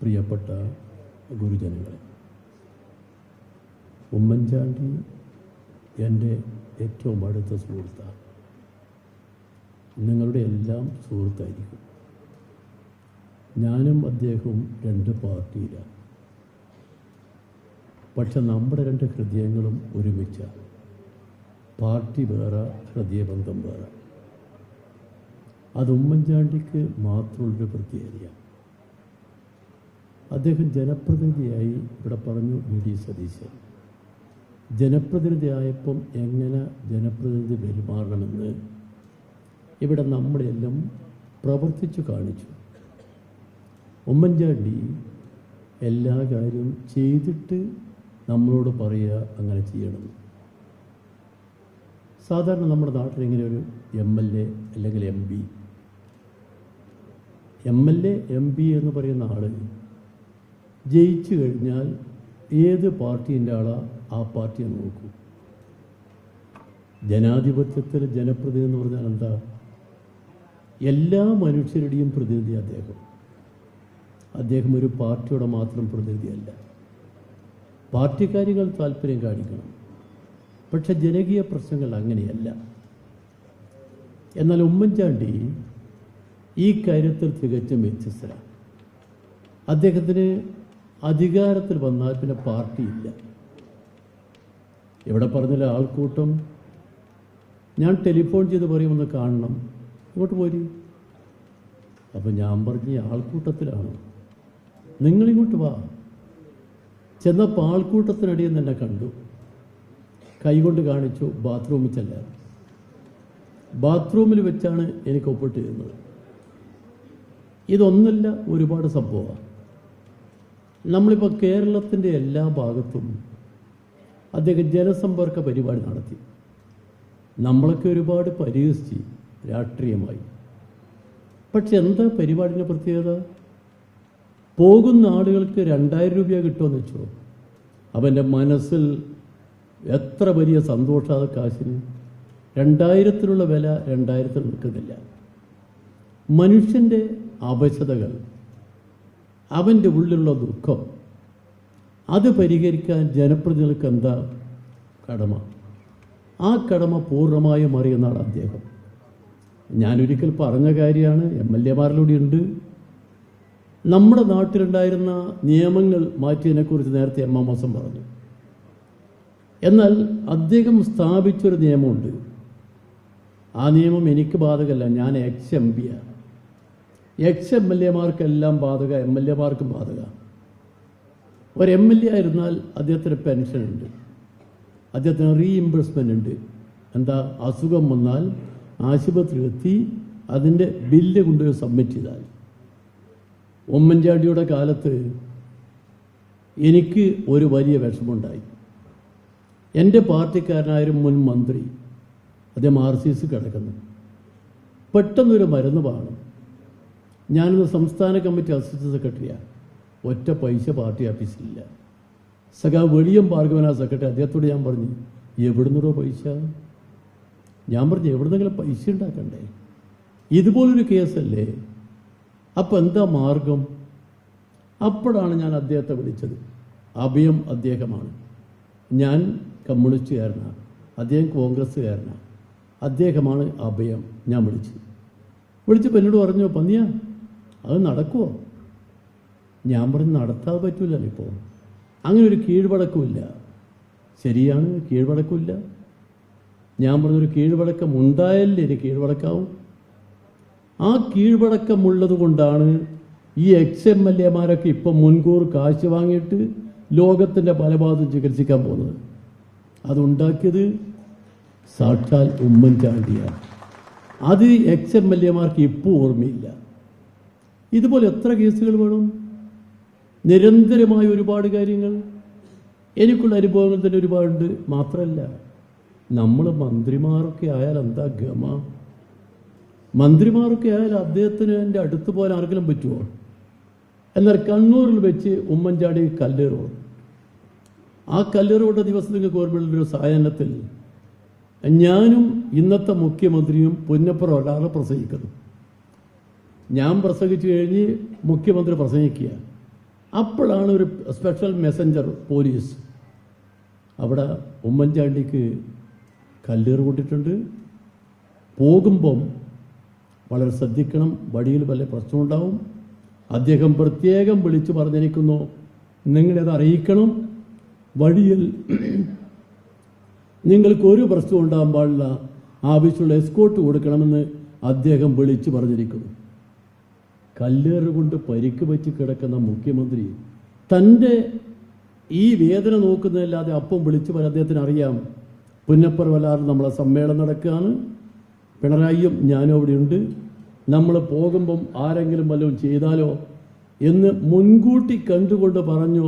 പ്രിയപ്പെട്ട ഗുരുജനങ്ങളെ, ഉമ്മൻചാണ്ടി എൻ്റെ ഏറ്റവും അടുത്ത സുഹൃത്താണ്. നിങ്ങളുടെ എല്ലാം സുഹൃത്തായിരിക്കും. ഞാനും അദ്ദേഹവും രണ്ട് പാർട്ടിയിലാണ്. പക്ഷെ നമ്മുടെ രണ്ട് ഹൃദയങ്ങളും ഒരുമിച്ചാണ്. പാർട്ടി വേറെ, ഹൃദയബന്ധം വേറെ. അത് ഉമ്മൻചാണ്ടിക്ക് മാത്രമുള്ളൊരു പ്രത്യേകതയാണ്. അദ്ദേഹം ജനപ്രതിനിധിയായി, ഇവിടെ പറഞ്ഞു വി.ഡി. സതീശൻ, ജനപ്രതിനിധിയായപ്പം എങ്ങനെ ജനപ്രതിനിധി പെരുമാറണമെന്ന് ഇവിടെ നമ്മളെല്ലാം പ്രവർത്തിച്ചു കാണിച്ചു. ഉമ്മൻചാണ്ടി എല്ലാ കാര്യവും ചെയ്തിട്ട് നമ്മളോട് പറയുക അങ്ങനെ ചെയ്യണം. സാധാരണ നമ്മുടെ നാട്ടിൽ ഇങ്ങനെ ഒരു MLA അല്ലെങ്കിൽ MP എന്ന് പറയുന്ന ആൾ ജയിച്ചു കഴിഞ്ഞാൽ ഏത് പാർട്ടീൻ്റെ ആളാ ആ പാർട്ടിയെ നോക്കൂ. ജനാധിപത്യത്തിൽ ജനപ്രതിനിധി എന്ന് പറഞ്ഞാൽ എന്താ? എല്ലാ മനുഷ്യരുടെയും പ്രതിനിധി അദ്ദേഹം ഒരു പാർട്ടിയുടെ മാത്രം പ്രതിനിധിയല്ല. പാർട്ടിക്കാരികൾ താല്പര്യം കാണിക്കണം, പക്ഷെ ജനകീയ പ്രശ്നങ്ങൾ അങ്ങനെയല്ല. എന്നാൽ ഉമ്മൻചാണ്ടി ഈ കാര്യത്തിൽ തികച്ചും വ്യത്യസ്തരാണ്. അദ്ദേഹത്തിന് അധികാരത്തിൽ വന്നാൽ പിന്നെ പാർട്ടിയില്ല. ഇവിടെ പറഞ്ഞില്ല ആൾക്കൂട്ടം, ഞാൻ ടെലിഫോൺ ചെയ്ത് പറയുമെന്ന് കാണണം, ഇങ്ങോട്ട് പോരി. അപ്പം ഞാൻ പറഞ്ഞ ആൾക്കൂട്ടത്തിലാണ്, നിങ്ങളിങ്ങോട്ട് വാ. ചെന്നപ്പോൾ ആൾക്കൂട്ടത്തിനടിയിൽ തന്നെ കണ്ടു, കൈകൊണ്ട് കാണിച്ചു, ബാത്റൂമിൽ ചെല്ലാൻ. ബാത്റൂമിൽ വെച്ചാണ് എനിക്ക് ഒപ്പിട്ട് തരുന്നത്. ഇതൊന്നല്ല, ഒരുപാട് സംഭവമാണ്. നമ്മളിപ്പോൾ കേരളത്തിൻ്റെ എല്ലാ ഭാഗത്തും അദ്ദേഹം ജനസമ്പർക്ക പരിപാടി നടത്തി. നമ്മളൊക്കെ ഒരുപാട് പരിഹസിച്ച് രാഷ്ട്രീയമായി. പക്ഷെ എന്താ പരിപാടിൻ്റെ പ്രത്യേകത? പോകുന്ന ആളുകൾക്ക് 2000 രൂപ കിട്ടുമെന്ന് വെച്ചോ, അവൻ്റെ മനസ്സിൽ എത്ര വലിയ സന്തോഷാത കാശിന്. 2000-നുള്ള വില 2000-ൽ നിൽക്കുന്നില്ല. മനുഷ്യൻ്റെ അവശതകൾ, അവൻ്റെ ഉള്ളിലുള്ള ദുഃഖം, അത് പരിഹരിക്കാൻ ജനപ്രതിനിധികൾക്ക് എന്താ കടമ? ആ കടമ പൂർണ്ണമായും അറിയുന്നതാണ് അദ്ദേഹം. ഞാനൊരിക്കൽ പറഞ്ഞ കാര്യമാണ്, MLA-മാരിലൂടെ ഉണ്ട്. നമ്മുടെ നാട്ടിലുണ്ടായിരുന്ന നിയമങ്ങൾ മാറ്റിയതിനെക്കുറിച്ച് നേരത്തെ MMS പറഞ്ഞു. എന്നാൽ അദ്ദേഹം സ്ഥാപിച്ചൊരു നിയമമുണ്ട്. ആ നിയമം എനിക്ക് ബാധകമല്ല, ഞാൻ ex-MPയാണ്. ex-MLA-മാർക്കെല്ലാം ബാധക, MLA-മാർക്കും ബാധക. ഒരു MLA ആയിരുന്നാൽ അദ്ദേഹത്തിന് പെൻഷനുണ്ട്, അദ്ദേഹത്തിന് റീഇംബേഴ്സ്മെൻ്റ് ഉണ്ട്. എന്താ? അസുഖം വന്നാൽ ആശുപത്രി എത്തി അതിൻ്റെ ബില്ല് കൊണ്ടുപോയി സബ്മിറ്റ് ചെയ്താൽ. ഉമ്മൻചാണ്ടിയുടെ കാലത്ത് എനിക്ക് ഒരു വലിയ വിഷമമുണ്ടായി. എൻ്റെ പാർട്ടിക്കാരനായൊരു മുൻ മന്ത്രി, അദ്ദേഹം RCC കിടക്കുന്നു, പെട്ടെന്നൊരു മരുന്ന് വാങ്ങും. ഞാനിന്ന് സംസ്ഥാന കമ്മിറ്റി അസിസ്റ്റന്റ് സെക്രട്ടറിയാണ്. ഒറ്റ പൈസ പാർട്ടി ഓഫീസിലില്ല. സഖാവ് വെളിയം ഭാർഗവനാ സെക്രട്ടറി. അദ്ദേഹത്തോട് ഞാൻ പറഞ്ഞു, എവിടുന്നോ പൈസ? ഞാൻ പറഞ്ഞു, എവിടുന്നെങ്കിലും പൈസ ഉണ്ടാക്കണ്ടേ? ഇതുപോലൊരു കേസല്ലേ? അപ്പം എന്താ മാർഗം? അപ്പോഴാണ് ഞാൻ അദ്ദേഹത്തെ വിളിച്ചത്. അഭയം അദ്ദേഹമാണ്, ഞാൻ കമ്മ്യൂണിസ്റ്റുകാരനാണ്, അദ്ദേഹം കോൺഗ്രസ്സുകാരനാണ്. അദ്ദേഹമാണ് അഭയം. ഞാൻ വിളിച്ചപ്പോൾ എന്നോട് പറഞ്ഞു, പന്നിയാ അത് നടക്കുമോ? ഞാൻ പറഞ്ഞു, നടത്താതെ പറ്റൂലല്ലോ. ഇപ്പോൾ അങ്ങനെ ഒരു കീഴ്വഴക്കമില്ല. ശരിയാണ്, കീഴ്വഴക്കമില്ല. ഞാൻ പറഞ്ഞൊരു കീഴ്വഴക്കം ഉണ്ടായാലേ എനിക്ക് കീഴ്വഴക്കാവും. ആ കീഴ്വഴക്കമുള്ളത് കൊണ്ടാണ് ഈ ex-MLA-മാരൊക്കെ ഇപ്പം മുൻകൂർ കാശ് വാങ്ങിയിട്ട് ലോകത്തിൻ്റെ പല ഭാഗത്തും ചികിത്സിക്കാൻ പോകുന്നത്. അതുണ്ടാക്കിയത് സാക്ഷാൽ ഉമ്മൻചാണ്ടിയാണ്. അത് ex-MLA-മാർക്ക് ഇപ്പോൾ ഓർമ്മയില്ല. ഇതുപോലെ എത്ര കേസുകൾ വേണം? നിരന്തരമായ ഒരുപാട് കാര്യങ്ങൾ. എനിക്കുള്ള അനുഭവങ്ങൾ തന്നെ ഒരുപാടുണ്ട്. മാത്രമല്ല, നമ്മൾ മന്ത്രിമാരൊക്കെ ആയാൽ എന്താ ഗമ? മന്ത്രിമാരൊക്കെ ആയാൽ അദ്ദേഹത്തിന് എൻ്റെ അടുത്ത് പോകാൻ ആർക്കെങ്കിലും പറ്റുമോ? എന്നാൽ കണ്ണൂരിൽ വെച്ച് ഉമ്മൻചാണ്ടി കല്ലേറും. ആ കല്ലേറുകൊണ്ട ദിവസം നിങ്ങൾക്ക് ഓർമ്മയുള്ളൊരു സായാഹ്നത്തിൽ ഞാനും ഇന്നത്തെ മുഖ്യമന്ത്രിയും പുന്നപ്പുറം ഒരാളെ പ്രസംഗിക്കുന്നു. ഞാൻ പ്രസംഗിച്ചു കഴിഞ്ഞ് മുഖ്യമന്ത്രി പ്രസംഗിക്കുക. അപ്പോഴാണ് ഒരു സ്പെഷ്യൽ മെസ്സഞ്ചർ പോലീസ് അവിടെ ഉമ്മൻചാണ്ടിക്ക് കല്ലേറ് കൊണ്ടിട്ടുണ്ട്. പോകുമ്പം വളരെ ശ്രദ്ധിക്കണം, വഴിയിൽ വല്ല പ്രശ്നമുണ്ടാവും. അദ്ദേഹം പ്രത്യേകം വിളിച്ചു പറഞ്ഞിരിക്കുന്നു, നിങ്ങളത് അറിയിക്കണം, വഴിയിൽ നിങ്ങൾക്ക് ഒരു പ്രശ്നം ഉണ്ടാകാൻ പാടില്ല, ആവശ്യമുള്ള എസ്കോർട്ട് കൊടുക്കണമെന്ന് അദ്ദേഹം വിളിച്ചു പറഞ്ഞിരിക്കുന്നു. കല്ലേറ് കൊണ്ട് പരിക്ക് വെച്ച് കിടക്കുന്ന മുഖ്യമന്ത്രി തൻ്റെ ഈ വേദന നോക്കുന്നതല്ലാതെ അപ്പം വിളിച്ചു പറയാൻ അദ്ദേഹത്തിന് അറിയാം. പുന്നപ്പർ വല്ലാറ് നമ്മളെ സമ്മേളനം നടക്കുകയാണ്, പിണറായിയും ഞാനും അവിടെയുണ്ട്, നമ്മൾ പോകുമ്പം ആരെങ്കിലും വല്ലതും ചെയ്താലോ എന്ന് മുൻകൂട്ടി കണ്ടുകൊണ്ട് പറഞ്ഞു,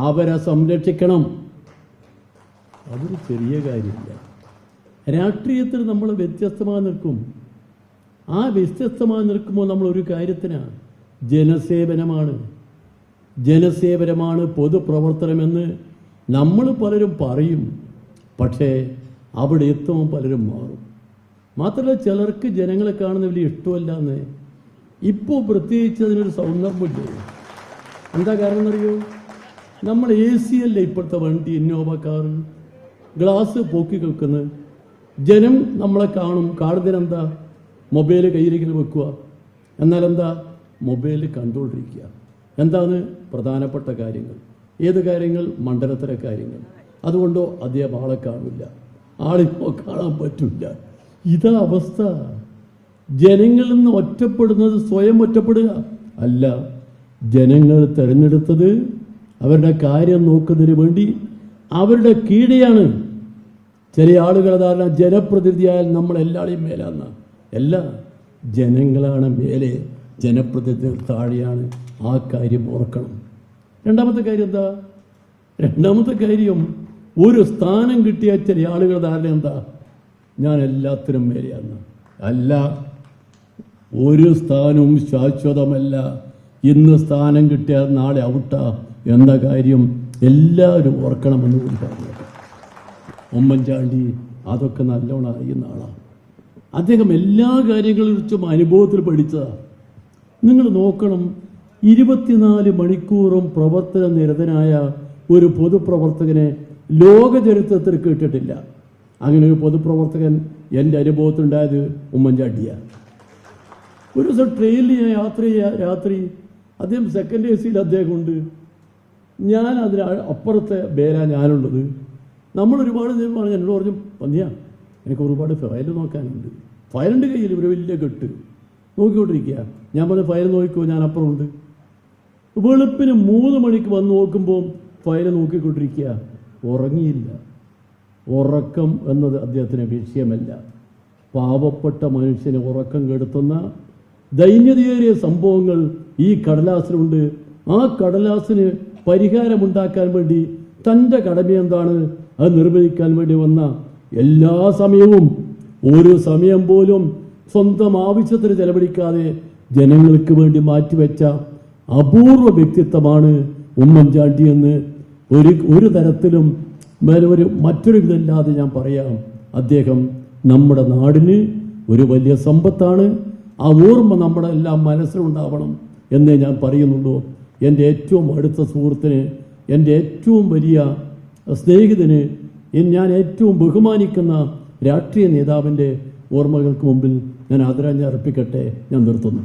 അവരെ സംരക്ഷിക്കണം. അതൊരു ചെറിയ കാര്യമില്ല. രാഷ്ട്രീയത്തിൽ നമ്മൾ വ്യത്യസ്തമായി നിൽക്കും. ആ വ്യത്യസ്തമായി നിൽക്കുമ്പോൾ നമ്മൾ ഒരു കാര്യത്തിനാണ്, ജനസേവനമാണ് പൊതുപ്രവർത്തനമെന്ന് നമ്മൾ പലരും പറയും. പക്ഷേ അവിടെ എത്തുമ്പോൾ പലരും മാറും. മാത്രമല്ല, ചിലർക്ക് ജനങ്ങളെ കാണുന്ന വലിയ ഇഷ്ടമല്ല എന്ന്. ഇപ്പോൾ പ്രത്യേകിച്ച് അതിനൊരു സൗന്ദര്യമില്ല. എന്താ കാരണം എന്നറിയോ? നമ്മൾ AC അല്ലേ ഇപ്പോഴത്തെ വണ്ടി, ഇന്നോവ കാറ്, ഗ്ലാസ് പൊക്കി വെക്കുന്നത്. ജനം നമ്മളെ കാണുന്നതിനെന്താ? മൊബൈൽ കയ്യിലേക്ക് വെക്കുക. എന്നാലെന്താ? മൊബൈൽ കണ്ടുകൊണ്ടിരിക്കുക. എന്താണ് പ്രധാനപ്പെട്ട കാര്യങ്ങൾ? ഏത് കാര്യങ്ങൾ? മണ്ഡലത്തിലെ കാര്യങ്ങൾ. അതുകൊണ്ടോ അദ്ദേഹം ആളെ കാണില്ല, ആളിപ്പോ കാണാൻ പറ്റില്ല. ഇതാ അവസ്ഥ. ജനങ്ങളിൽ നിന്ന് ഒറ്റപ്പെടുന്നത് സ്വയം ഒറ്റപ്പെടുക അല്ല, ജനങ്ങൾ തിരഞ്ഞെടുത്തത് അവരുടെ കാര്യം നോക്കുന്നതിന് വേണ്ടി അവരുടെ കീഴെയാണ്. ചില ആളുകൾ ധാരണ ജനപ്രതിനിധിയായാൽ നമ്മളെല്ലാവരെയും മേലാന്ന. എല്ലാ ജനങ്ങളാണ് മേലെ, ജനപ്രതിനിധികൾ താഴെയാണ്. ആ കാര്യം ഓർക്കണം. രണ്ടാമത്തെ കാര്യം എന്താ? രണ്ടാമത്തെ കാര്യം, ഒരു സ്ഥാനം കിട്ടിയ ചില ആളുകൾ ധാരണ എന്താ? ഞാൻ എല്ലാത്തിനും മേലെയാന്ന്. അല്ല, ഒരു സ്ഥാനവും ശാശ്വതമല്ല. ഇന്ന് സ്ഥാനം കിട്ടിയാൽ നാളെ ഔട്ടാ എന്ന കാര്യം എല്ലാവരും ഓർക്കണമെന്ന് കൂടി പറഞ്ഞു. ഉമ്മൻചാണ്ടി അതൊക്കെ നല്ലോണം അറിയുന്ന ആളാണ്. അദ്ദേഹം എല്ലാ കാര്യങ്ങളെക്കുറിച്ചും അനുഭവത്തിൽ പഠിച്ചതാണ്. നിങ്ങൾ നോക്കണം, 24 മണിക്കൂറും പ്രവർത്തന നിരതനായ ഒരു പൊതുപ്രവർത്തകനെ ലോക ചരിത്രത്തിൽ കേട്ടിട്ടില്ല. അങ്ങനെ ഒരു പൊതുപ്രവർത്തകൻ എൻ്റെ അനുഭവത്തിലുണ്ടായത് ഉമ്മൻചാണ്ടിയാണ്. ഒരു ദിവസം ട്രെയിനിൽ ഞാൻ രാത്രി അദ്ദേഹം സെക്കൻഡ് AC അദ്ദേഹം ഉണ്ട്, ഞാൻ അതിന് അപ്പുറത്തെ ബേരാ ഞാനുള്ളത്. നമ്മൾ ഒരുപാട് നേരം പറഞ്ഞു. എന്നോട് പറഞ്ഞു, പന്നിയാ എനിക്ക് ഒരുപാട് ഫയൽ നോക്കാനുണ്ട്. ഫയലിൻ്റെ കയ്യിൽ ഒരു വലിയ കെട്ട് നോക്കിക്കൊണ്ടിരിക്കുക. ഞാൻ പറഞ്ഞു, ഫയൽ നോക്കിക്കോ, ഞാൻ അപ്പുറമുണ്ട്. വെളുപ്പിന് 3 മണിക്ക് വന്ന് നോക്കുമ്പോൾ ഫയൽ നോക്കിക്കൊണ്ടിരിക്കുക. ഉറങ്ങിയില്ല. ഉറക്കം എന്നത് അദ്ദേഹത്തിന് വിഷയമല്ല. പാവപ്പെട്ട മനുഷ്യന് ഉറക്കം കെടുത്തുന്ന ദൈന്യതയേറിയ സംഭവങ്ങൾ ഈ കടലാസിലുണ്ട്. ആ കടലാസിന് പരിഹാരമുണ്ടാക്കാൻ വേണ്ടി തൻ്റെ കടമ എന്താണ് അത് നിർവഹിക്കാൻ വേണ്ടി വന്ന എല്ലാ സമയവും, ഒരു സമയം പോലും സ്വന്തം ആവശ്യത്തിന് ചെലവഴിക്കാതെ ജനങ്ങൾക്ക് വേണ്ടി മാറ്റിവെച്ച അപൂർവ വ്യക്തിത്വമാണ് ഉമ്മൻചാണ്ടി എന്ന് ഒരു തരത്തിലും മറ്റൊരു ഇതല്ലാതെ ഞാൻ പറയാം. അദ്ദേഹം നമ്മുടെ നാടിന് ഒരു വലിയ സമ്പത്താണ്. ആ ഓർമ്മ നമ്മുടെ എല്ലാം മനസ്സിലുണ്ടാവണം എന്നേ ഞാൻ പറയുന്നുള്ളൂ. എൻ്റെ ഏറ്റവും അടുത്ത സുഹൃത്തിന്, എൻ്റെ ഏറ്റവും വലിയ സ്നേഹിതന്, ഞാൻ ഏറ്റവും ബഹുമാനിക്കുന്ന രാഷ്ട്രീയ നേതാവിൻ്റെ ഓർമ്മകൾക്ക് മുമ്പിൽ ഞാൻ ആദരാഞ്ജലി അർപ്പിക്കട്ടെ. ഞാൻ നിർത്തുന്നു.